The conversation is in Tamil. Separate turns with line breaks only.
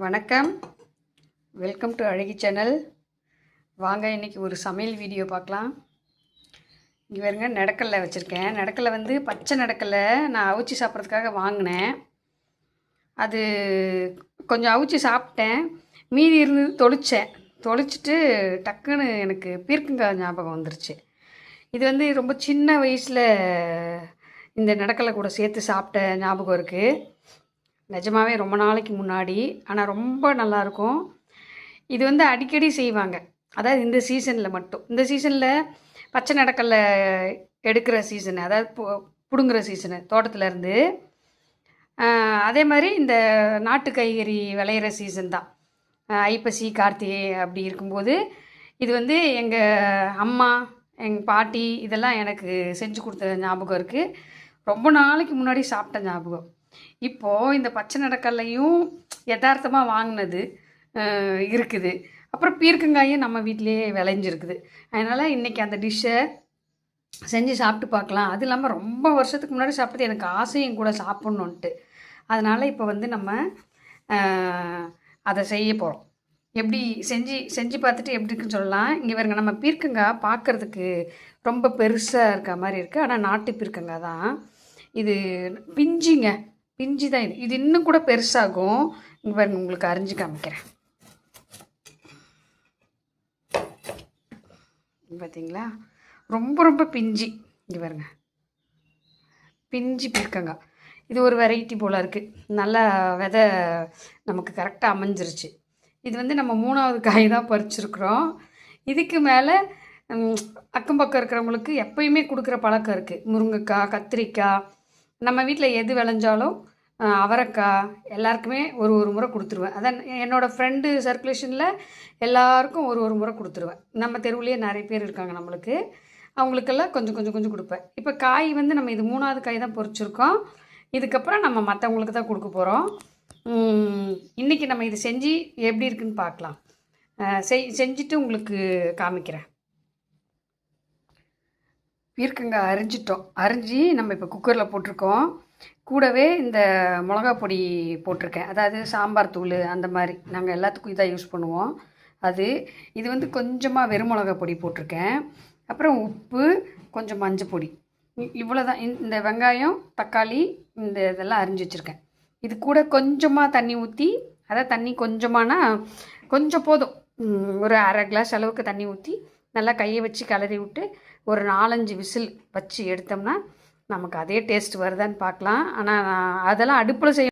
வணக்கம், வெல்கம் டு அழகி சேனல். வாங்க இன்றைக்கி ஒரு சமையல் வீடியோ பார்க்கலாம். இங்கே வருங்க, நடக்கல்ல வச்சுருக்கேன். நடக்கல்ல வந்து பச்சை நடக்கல்ல நான் அவிச்சி சாப்பிட்றதுக்காக வாங்கினேன். அது கொஞ்சம் அவிச்சி சாப்பிட்டேன், மீதி இருந்து தொளிச்சிட்டு டக்குன்னு எனக்கு பீர்க்கங்காய் ஞாபகம் வந்துருச்சு. இது வந்து ரொம்ப சின்ன வயசில் இந்த நடக்கல்ல கூட சேர்த்து சாப்பிட்ட ஞாபகம் இருக்குது. நிஜமாகவே ரொம்ப நாளைக்கு முன்னாடி, ஆனால் ரொம்ப நல்லாயிருக்கும். இது வந்து அடிக்கடி செய்வாங்க, அதாவது இந்த சீசனில் மட்டும். இந்த சீசனில் பச்சை நடக்கல்ல எடுக்கிற சீசனு, அதாவது பிடுங்குற சீசனு தோட்டத்துலேருந்து. அதே மாதிரி இந்த நாட்டு காய்கறி விளையிற சீசன் தான், ஐப்பசி கார்த்திகை அப்படி இருக்கும்போது இது வந்து எங்கள் அம்மா எங்கள் பாட்டி இதெல்லாம் எனக்கு செஞ்சு கொடுத்த ஞாபகம் இருக்குது. ரொம்ப நாளைக்கு முன்னாடி சாப்பிட்ட ஞாபகம். இப்போது இந்த பச்சை நடக்கல்லையும் யதார்த்தமாக வாங்கினது இருக்குது. அப்புறம் பீர்க்கங்காயும் நம்ம வீட்டிலேயே விளைஞ்சிருக்குது. அதனால் இன்றைக்கி அந்த டிஷ்ஷை செஞ்சு சாப்பிட்டு பார்க்கலாம். அது இல்லாமல் ரொம்ப வருஷத்துக்கு முன்னாடி சாப்பிட்டது எனக்கு ஆசையும் கூட சாப்பிட்ணுன்ட்டு. அதனால் இப்போ வந்து நம்ம அதை செய்ய போகிறோம். எப்படி செஞ்சு பார்த்துட்டு எப்படி இருக்குன்னு சொல்லலாம். இங்கே பாருங்க, நம்ம பீர்க்கங்காய் பார்க்குறதுக்கு ரொம்ப பெருசாக இருக்க மாதிரி இருக்குது, ஆனால் நாட்டு பீர்க்கங்காய் தான் இது. பிஞ்சு தான் இது இன்னும் கூட பெருசாகும். இங்கே பாருங்க, உங்களுக்கு அரிஞ்சு காமிக்கிறேன். பார்த்தீங்களா, ரொம்ப ரொம்ப பிஞ்சு. இங்கே பாருங்க, பிஞ்சு பீர்க்கங்காய். இது ஒரு வெரைட்டி போல் இருக்குது. நல்லா விதை நமக்கு கரெக்டாக அமைஞ்சிருச்சு. இது வந்து நம்ம 3வது காய் தான் பறிச்சிருக்கிறோம். இதுக்கு மேலே அக்கம் பக்கம் இருக்கிறவங்களுக்கு எப்பயுமே கொடுக்குற பழக்கம் இருக்குது. முருங்கைக்காய், கத்திரிக்காய், நம்ம வீட்டில் எது விளைஞ்சாலும், அவரைக்காய், எல்லாருக்குமே ஒரு முறை கொடுத்துருவேன். அதான் என்னோடய ஃப்ரெண்டு சர்க்குலேஷனில் எல்லாருக்கும் ஒரு முறை கொடுத்துருவேன். நம்ம தெருவுலேயே நிறைய பேர் இருக்காங்க நம்மளுக்கு, அவங்களுக்கெல்லாம் கொஞ்சம் கொடுப்பேன். இப்போ காய் வந்து நம்ம இது 3வது காய் தான் பொறிச்சிருக்கோம். இதுக்கப்புறம் நம்ம மற்றவங்களுக்கு தான் கொடுக்க போகிறோம். இன்றைக்கி நம்ம இது செஞ்சு எப்படி இருக்குன்னு பார்க்கலாம். செஞ்சுட்டு உங்களுக்கு காமிக்கிறேன். பீர்க்கங்காய் அரிஞ்சு நம்ம இப்போ குக்கரில் போட்டிருக்கோம். கூடவே இந்த மிளகா பொடி போட்டிருக்கேன், அதாவது சாம்பார் தூள் அந்த மாதிரி நாங்கள் எல்லாத்துக்கும் இதாக யூஸ் பண்ணுவோம். இது வந்து கொஞ்சமாக வெறும் மிளகா பொடி போட்டிருக்கேன். அப்புறம் உப்பு, கொஞ்சம் மஞ்சள் பொடி, இவ்வளோ தான். இந்த வெங்காயம், தக்காளி, இந்த இதெல்லாம் அரிஞ்சு வச்சுருக்கேன். இது கூட கொஞ்சமாக தண்ணி ஊற்றி, அதாவது தண்ணி கொஞ்சமானா கொஞ்சம் போதும், ஒரு அரை கிளாஸ் அளவுக்கு தண்ணி ஊற்றி நல்லா கையை வச்சு கிளறி விட்டு ஒரு 4-5 விசில் வச்சு எடுத்தோம்னா நமக்கு அதே டேஸ்ட் வருதான்னு பார்க்கலாம். ஆனால் அதெல்லாம் அடுப்பில் செய்ய